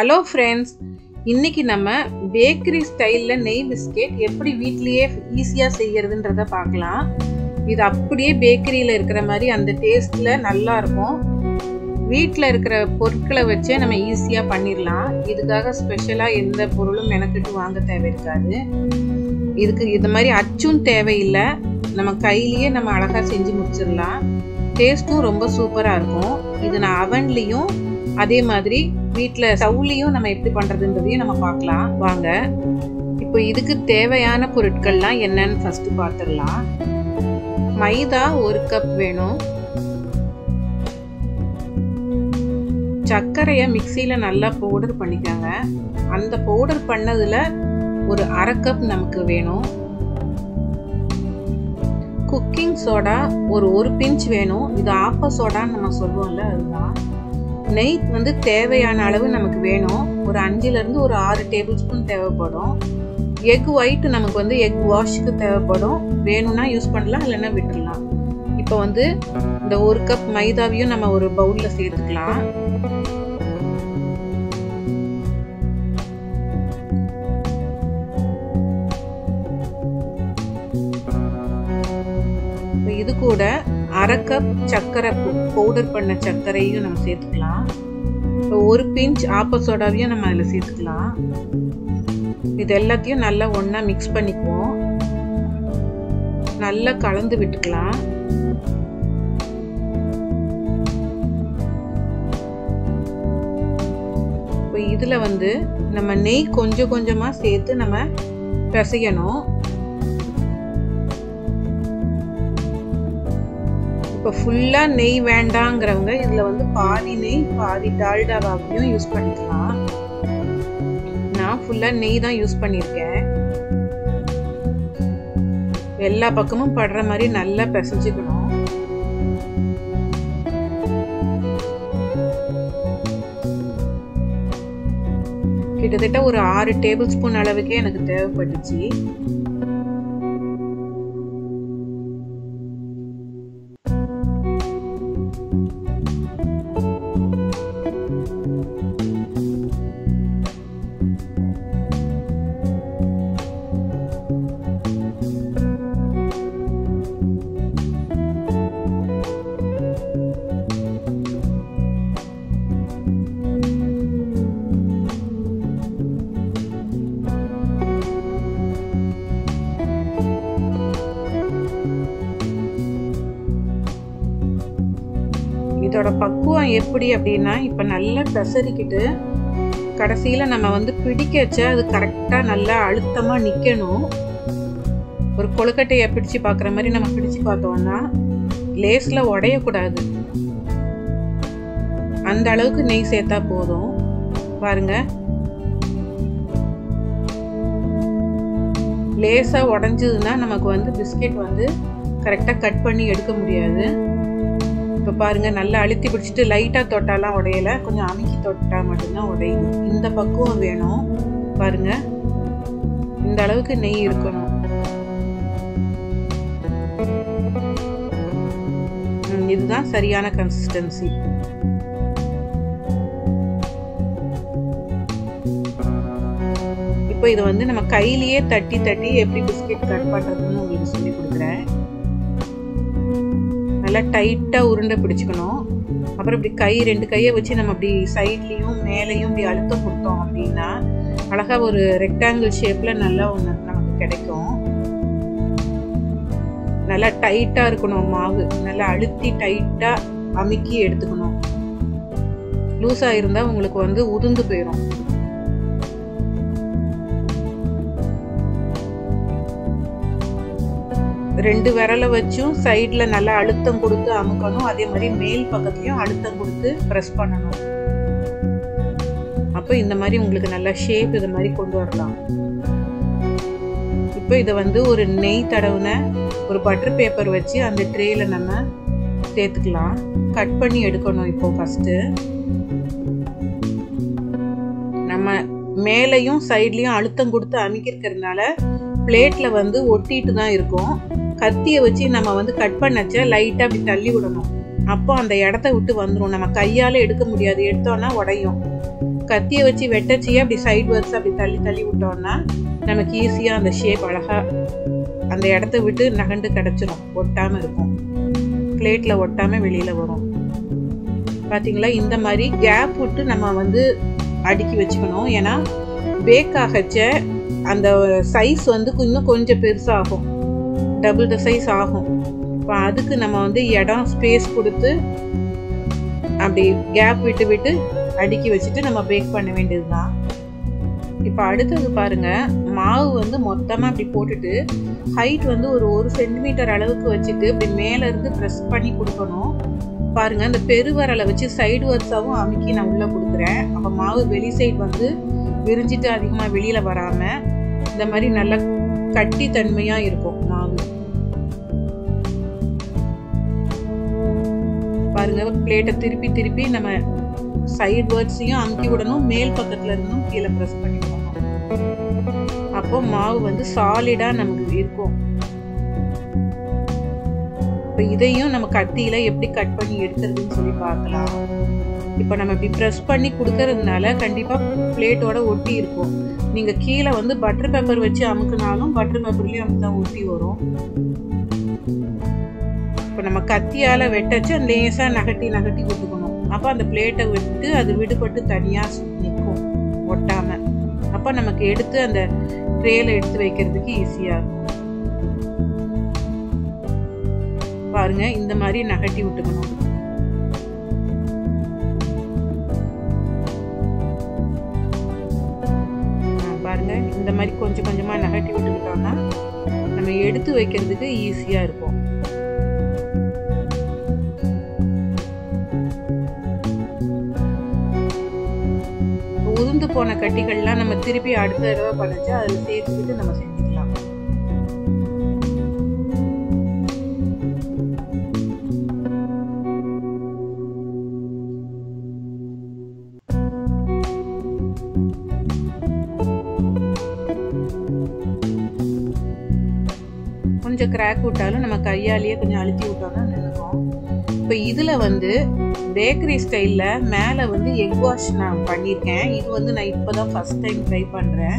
Hello friends, இன்னைக்கு நம்ம bakery ஸ்டைலில் நெய் பிஸ்கெட் எப்படி வீட்லேயே ஈஸியாக செய்யறதுன்றத பார்க்கலாம். இது அப்படியே பேக்கரியில் இருக்கிற மாதிரி அந்த டேஸ்ட்டில் நல்லா இருக்கும். வீட்டில் இருக்கிற பொருட்களை வச்சே நம்ம ஈஸியாக பண்ணிடலாம். இதுக்காக ஸ்பெஷலாக எந்த பொருளும் மெனக்கிட்டு வாங்க தேவை இருக்காது. இதுக்கு இது மாதிரி அச்சும் தேவையில்லை, நம்ம கையிலேயே நம்ம அழகாக செஞ்சு முடிச்சிடலாம். டேஸ்ட்டும் ரொம்ப சூப்பராக இருக்கும். இது நான் அவன்லேயும் அதே மாதிரி வீட்டில் ஸ்டவ்லையும் நம்ம எப்படி பண்ணுறதுன்றதையும் நம்ம பார்க்கலாம் வாங்க. இப்போ இதுக்கு தேவையான பொருட்கள்லாம் என்னன்னு ஃபஸ்ட்டு பார்த்துடலாம். மைதா 1 கப் வேணும். சர்க்கரையை மிக்சியில் நல்லா பவுடர் பண்ணிக்கோங்க. அந்த பவுடர் பண்ணதில் ஒரு 1/2 கப் நமக்கு வேணும். குக்கிங் சோடா ஒரு பிஞ்ச் வேணும். இது ஆப்ப சோடான்னு நம்ம சொல்லுவோம்ல, அதுதான். நெய் தேவையான அளவு நமக்கு வேணும். ஒரு 5லேருந்து ஒரு 6 டேபிள் ஸ்பூன் தேவைப்படும். எக் ஒயிட் நமக்கு எக் வாஷுக்கு தேவைப்படும். வேணும்னா யூஸ் பண்ணலாம், இல்லைன்னா விட்டுடலாம். இப்போ இந்த 1 கப் மைதாவையும் நம்ம ஒரு பவுலில் சேர்த்துக்கலாம். இது கூட 1/2 கப் சர்க்கரை பவுடர் பண்ண சர்க்கரையும் நம்ம சேர்த்துக்கலாம். இப்போ 1 பிஞ்ச் ஆப்ப சோடாவையும் நம்ம அதில் சேர்த்துக்கலாம். இது எல்லாத்தையும் நல்லா ஒன்றா மிக்ஸ் பண்ணிக்குவோம். நல்லா கலந்து விட்டுக்கலாம். இப்போ இதில் நம்ம நெய் கொஞ்சம் கொஞ்சமாக சேர்த்து நம்ம பிசையணும். இப்போ ஃபுல்லாக நெய் வேண்டாங்கிறவங்க இதில் பாதி நெய் பாதி டால்டாவையும் யூஸ் பண்ணிக்கலாம். நான் ஃபுல்லாக நெய் தான் யூஸ் பண்ணியிருக்கேன். எல்லா பக்கமும் படுற மாதிரி நல்லா பிசைஞ்சுக்கணும். கிட்டத்தட்ட ஒரு 6 டேபிள் ஸ்பூன் அளவுக்கே எனக்கு தேவைப்பட்டுச்சு. இதோட பக்குவம் எப்படி அப்படின்னா, இப்போ நல்லா பெசரிக்கிட்டு கடைசியில் நம்ம பிடிக்க வச்சா அது கரெக்டாக நல்லா அழுத்தமாக நிற்கணும். ஒரு கொழுக்கட்டையை பிடிச்சு பார்க்குற மாதிரி நம்ம பிடிச்சு பார்த்தோம்னா லேஸில் உடையக்கூடாது. அந்த அளவுக்கு நெய் சேர்த்தா போதும். பாருங்க, லேஸாக உடஞ்சதுன்னா நமக்கு பிஸ்கெட் கரெக்டாக கட் பண்ணி எடுக்க முடியாது. இப்போ பாருங்கள், நல்லா அழுத்தி பிடிச்சிட்டு லைட்டாக தொட்டாலாம் உடையலை, கொஞ்சம் அமுக்கி தொட்டால் மட்டும்தான் உடையுது. இந்த பக்குவம் வேணும். பாருங்கள், இந்த அளவுக்கு நெய் இருக்கணும். இதுதான் சரியான கன்சிஸ்டன்சி. இப்போ இது நம்ம கையிலேயே தட்டி தட்டி எப்படி பிஸ்கெட் கட் பண்ணுறதுன்னு உங்களுக்கு சொல்லி கொடுக்குறேன். நல்லா டைட்டாக உருண்டை பிடிச்சிக்கணும். அப்புறம் இப்படி 2 கையை வச்சு நம்ம அப்படி சைட்லேயும் மேலேயும் இப்படி அழுத்தம் கொடுத்தோம் அப்படின்னா அழகாக ஒரு ரெக்டாங்கிள் ஷேப்பில் நல்லா ஒன்று நமக்கு கிடைக்கும். நல்லா டைட்டாக இருக்கணும் மாவு. நல்லா அழுத்தி டைட்டாக அமுக்கி எடுத்துக்கணும். லூஸாக இருந்தால் உங்களுக்கு உதிர்ந்து போயிடும். ரெண்டு விரலை வச்சும் சைடில் நல்லா அழுத்தம் கொடுத்து அமுக்கணும். அதே மாதிரி மேல் பக்கத்துலையும் அழுத்தம் கொடுத்து ப்ரெஸ் பண்ணணும். அப்போ இந்த மாதிரி உங்களுக்கு நல்லா ஷேப் இது மாதிரி கொண்டு வரலாம். இப்போ இதை ஒரு நெய் தடவுன ஒரு பட்டர் பேப்பர் வச்சு அந்த ட்ரேயில் நம்ம சேர்த்துக்கலாம். கட் பண்ணி எடுக்கணும். இப்போ ஃபஸ்ட்டு நம்ம மேலையும் சைட்லேயும் அழுத்தம் கொடுத்து அமுக்கிருக்கிறதுனால பிளேட்டில் ஒட்டிட்டு தான் இருக்கும். கத்தியை வச்சு நம்ம கட் பண்ணச்ச லைட்டாக அப்படி தள்ளி விடணும். அப்போ அந்த இடத்த விட்டு வந்துடும். நம்ம கையால் எடுக்க முடியாது, எடுத்தோன்னா உடையும். கத்தியை வச்சு வெட்டச்சியே அப்படி சைட்வர்ஸ் அப்படி தள்ளி தள்ளி விட்டோம்னா நமக்கு ஈஸியாக அந்த ஷேப் அழகாக அந்த இடத்த விட்டு நகண்டு கிடச்சிரும், ஒட்டாமல் இருக்கும், பிளேட்டில் ஒட்டாமல் வெளியில் வரும். பார்த்தீங்களா, இந்த மாதிரி கேப் விட்டு நம்ம வந்து அடுக்கி வச்சுக்கணும். ஏன்னா பேக் ஆகச்ச அந்த சைஸ் வந்து இன்னும் கொஞ்சம் பெருசாகும், டபுள் த சைஸ் ஆகும். இப்போ அதுக்கு நம்ம வந்து இடம் ஸ்பேஸ் கொடுத்து அப்படி கேப் விட்டு விட்டு அடுக்கி வச்சுட்டு நம்ம பேக் பண்ண வேண்டியது தான். இப்போ அடுத்தது பாருங்கள், மாவு வந்து மொத்தமாக அப்படி போட்டுட்டு ஹைட் வந்து ஒரு 1 சென்டிமீட்டர் அளவுக்கு வச்சுட்டு இப்படி மேலேருந்து ப்ரெஸ் பண்ணி கொடுக்கணும். பாருங்கள், அந்த பெருவரலை வச்சு சைடு வர்ஸாகவும் அமுக்கி நான் உள்ளே கொடுக்குறேன். அப்போ மாவு வெளி சைடு வந்து விரிஞ்சிட்டு அதிகமாக வெளியில் வராமல் இந்த மாதிரி நல்லா கட்டி தன்மையாக இருக்கும் மாவு. பாருங்க, பிளேட்டை திருப்பி திருப்பி நம்ம சைடு வர்ஸையும் அமுக்கி விடணும், மேல் பக்கத்துல இருந்தும் கீழே ப்ரெஸ் பண்ணி விடணும். அப்போ மாவு வந்து சாலிடா நமக்கு இருக்கும். இப்போ இதையும் நம்ம கத்தியில எப்படி கட் பண்ணி எடுக்கிறதுன்னு சொல்லி பார்க்கலாம். இப்போ நம்ம இப்படி ப்ரெஸ் பண்ணி கொடுக்கறதுனால கண்டிப்பா பிளேட்டோட ஒட்டி இருக்கும். நீங்க கீழே வந்து பட்டர் பேப்பர் வச்சு அமுக்குனாலும் பட்டர் பேப்பர்லயும் அப்படிதான் ஒட்டி வரும். இப்போ நம்ம கத்தியால் வெட்டச்சு அந்த லேசாக நகட்டி நகட்டி விட்டுக்கணும். அப்போ அந்த பிளேட்டை விட்டு அது விடுபட்டு தனியாக நிற்கும் ஒட்டாமல். அப்போ நமக்கு எடுத்து அந்த ட்ரேயில் எடுத்து வைக்கிறதுக்கு ஈஸியாக இருக்கும். பாருங்க, இந்த மாதிரி நகட்டி விட்டுக்கணும். பாருங்க, இந்த மாதிரி கொஞ்சம் கொஞ்சமாக நகட்டி விட்டுக்கிட்டோம்னா நம்ம எடுத்து வைக்கிறதுக்கு ஈஸியாக இருக்கும். உதிர்ந்து போன கட்டிகள்லாம் நம்ம திருப்பி அடுத்த தடவை பண்ணிச்சு அதில் சேர்த்துக்கிட்டு நம்ம செஞ்சுக்கலாம். கொஞ்சம் கிராக் விட்டாலும் நம்ம கையாலேயே கொஞ்சம் அழுத்தி விட்டோம்னா நின்றுக்கும். இப்போ இதில் வந்து பேக்கரி ஸ்டைலில் மேலே வந்து எக் வாஷ் நான் பண்ணியிருக்கேன். இது வந்து நான் இப்போ தான் ஃபஸ்ட் டைம் ட்ரை பண்ணுறேன்.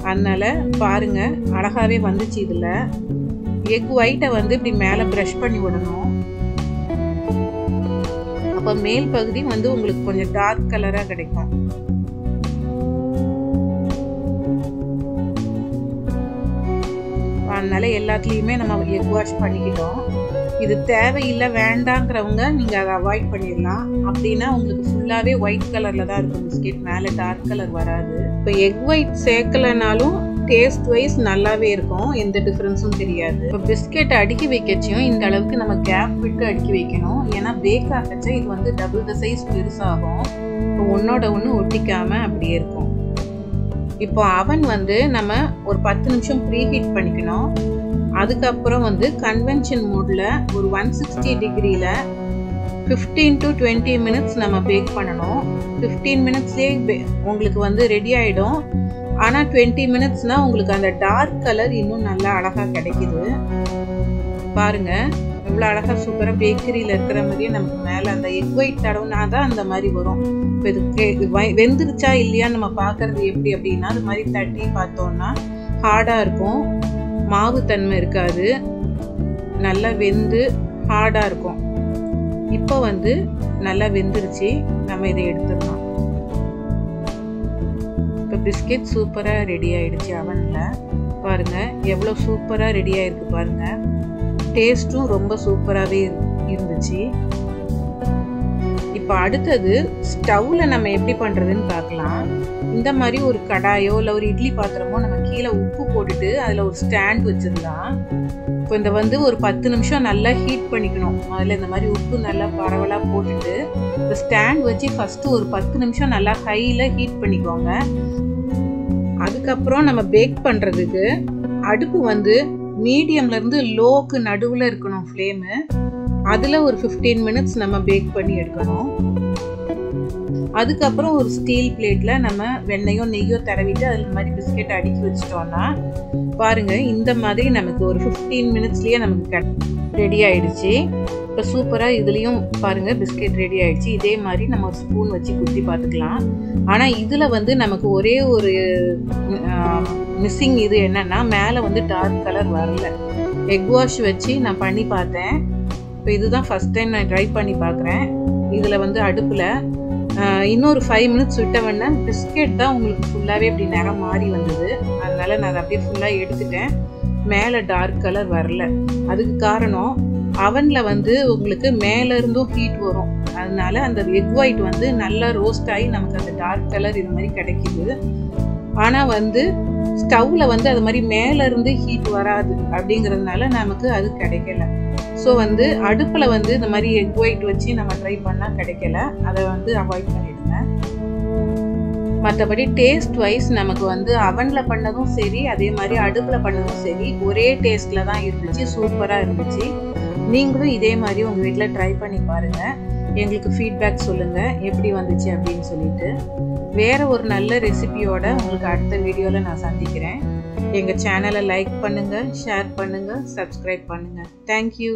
அதனால் பாருங்கள், அழகாகவே வந்துச்சு. இதில் எக் ஒயிட்டை வந்து இப்படி மேலே ப்ரஷ் பண்ணி விடணும். அப்போ மேல் பகுதி வந்து உங்களுக்கு கொஞ்சம் டார்க் கலராக கிடைக்கும். அதனால எல்லாத்துலேயுமே நம்ம எக் வாஷ் பண்ணிக்கிட்டோம். இது தேவையில்லை வேண்டாங்கிறவங்க நீங்கள் அதை அவாய்ட் பண்ணிடலாம். அப்படின்னா உங்களுக்கு ஃபுல்லாகவே ஒயிட் கலரில் தான் இருக்கும் பிஸ்கெட், மேலே டார்க் கலர் வராது. இப்போ எக் ஒயிட் சேர்க்கலைனாலும் டேஸ்ட் வைஸ் நல்லாவே இருக்கும், எந்த டிஃப்ரென்ஸும் தெரியாது. இப்போ பிஸ்கெட்டை அடுக்கி வைக்கச்சியும் இந்த அளவுக்கு நம்ம கேப் விட்டு அடுக்கி வைக்கணும். ஏன்னா பேக் ஆகச்சா இது வந்து டபுள் த சைஸ் பெருசாகும். இப்போ ஒன்றோட ஒன்று ஒட்டிக்காமல் அப்படியே இருக்கும். இப்போ அவன் வந்து நம்ம ஒரு 10 நிமிஷம் ப்ரீ ஹீட் பண்ணிக்கணும். அதுக்கப்புறம் வந்து கன்வென்ஷன் மோடில் ஒரு 160 டிகிரியில் 15 to 20 மினிட்ஸ் நம்ம பேக் பண்ணணும். 15 மினிட்ஸ்லேயே உங்களுக்கு வந்து ரெடி ஆகிடும். ஆனால் 20 மினிட்ஸ்னால் உங்களுக்கு அந்த டார்க் கலர் இன்னும் நல்லா அழகாக கிடைக்கிது. பாருங்கள், இவ்வளோ அழகாக சூப்பராக பேக்கரியில் இருக்கிற மாதிரியே நமக்கு மேலே அந்த எக் ஒயிட் தடவுனா தான் அந்த மாதிரி வரும். இப்போ இது வெந்துருச்சா இல்லையா நம்ம பார்க்குறது எப்படி அப்படின்னா, அது மாதிரி தட்டி பார்த்தோன்னா ஹார்டாக இருக்கும், மாவு தன்மை இருக்காது, நல்லா வெந்து ஹார்டாக இருக்கும். இப்போ வந்து நல்லா வெந்துருச்சு, நம்ம இதை எடுத்துடலாம். இப்போ பிஸ்கெட் சூப்பராக ரெடி ஆகிடுச்சு அவனில். பாருங்கள் எவ்வளோ சூப்பராக ரெடி ஆகிருக்கு பாருங்கள். டேஸ்ட்டும் ரொம்ப சூப்பராகவே இருந்துச்சு. இப்போ அடுத்தது ஸ்டவ்வில் நம்ம எப்படி பண்ணுறதுன்னு பார்க்கலாம். இந்த மாதிரி ஒரு கடாயோ இல்லை ஒரு இட்லி பாத்திரமோ நம்ம கீழே உப்பு போட்டுட்டு அதில் ஒரு ஸ்டாண்ட் வச்சிடலாம். இப்போ இந்த வந்து ஒரு 10 நிமிஷம் நல்லா ஹீட் பண்ணிக்கணும். அதில் இந்த மாதிரி உப்பு நல்லா பரவலாக போட்டுட்டு இந்த ஸ்டாண்ட் வச்சு ஃபஸ்ட்டு ஒரு 10 நிமிஷம் நல்லா ஹையில் ஹீட் பண்ணிக்கோங்க. அதுக்கப்புறம் நம்ம பேக் பண்ணுறதுக்கு அடுப்பு வந்து மீடியம்லேருந்து லோக்கு நடுவில் இருக்கணும் ஃப்ளேமு. அதில் ஒரு 15 மினிட்ஸ் நம்ம பேக் பண்ணி எடுக்கணும். அதுக்கப்புறம் ஒரு ஸ்டீல் பிளேட்டில் நம்ம வெண்ணெயோ நெய்யோ தடவிட்டு அதில் மாதிரி பிஸ்கெட் அடுக்கி வச்சிட்டோம்னா பாருங்கள் இந்த மாதிரி நமக்கு ஒரு 15 மினிட்ஸ்லேயே நமக்கு ரெடி ஆயிடுச்சு. இப்போ சூப்பராக இதுலேயும் பாருங்கள் பிஸ்கெட் ரெடி ஆயிடுச்சு. இதே மாதிரி நம்ம ஒரு ஸ்பூன் வச்சு குத்தி பார்த்துக்கலாம். ஆனால் இதில் வந்து நமக்கு ஒரே ஒரு மிஸ்ஸிங் இது என்னென்னா, மேலே வந்து டார்க் கலர் வரல. எக் வாஷ் வச்சு நான் பண்ணி பார்த்தேன். இப்போ இதுதான் ஃபஸ்ட் டைம் நான் ட்ரை பண்ணி பார்க்குறேன். இதில் வந்து அடுப்பில் இன்னொரு 5 மினிட்ஸ் விட்டவொடனே பிஸ்கெட் தான் உங்களுக்கு ஃபுல்லாகவே இப்படி நிறம் மாறி வந்தது. அதனால் நான் அதை அப்படியே ஃபுல்லாக எடுத்துட்டேன். மேலே டார்க் கலர் வரல. அதுக்கு காரணம் அவனில் வந்து உங்களுக்கு மேலேருந்தும் ஹீட் வரும். அதனால அந்த எக் ஒயிட் வந்து நல்லா ரோஸ்ட் ஆகி நமக்கு அந்த டார்க் கலர் இது மாதிரி கிடைக்கிது. ஆனால் வந்து ஸ்டவ்வில் வந்து அது மாதிரி மேலேருந்து ஹீட் வராது. அப்படிங்கிறதுனால நமக்கு அது கிடைக்கல. ஸோ வந்து அடுப்பில் வந்து இந்த மாதிரி எக் ஒயிட் வச்சு நம்ம ட்ரை பண்ணால் கிடைக்கல. அதை வந்து அவாய்ட் பண்ணிடுங்க. மற்றபடி டேஸ்ட் வைஸ் நமக்கு வந்து அவனில் பண்ணதும் சரி, அதே மாதிரி அடுப்பில் பண்ணதும் சரி, ஒரே டேஸ்ட்டில் தான் இருந்துச்சு. சூப்பராக இருந்துச்சு. நீங்களும் இதே மாதிரி உங்கள் வீட்டில் ட்ரை பண்ணி பாருங்கள். எங்களுக்கு ஃபீட்பேக் சொல்லுங்கள் எப்படி வந்துச்சு அப்படின்னு சொல்லிட்டு. வேறு ஒரு நல்ல ரெசிபியோட உங்களுக்கு அடுத்த வீடியோவில் நான் சந்திக்கிறேன். எங்கள் சேனலை லைக் பண்ணுங்கள், ஷேர் பண்ணுங்கள், சப்ஸ்கிரைப் பண்ணுங்கள். தேங்க்யூ.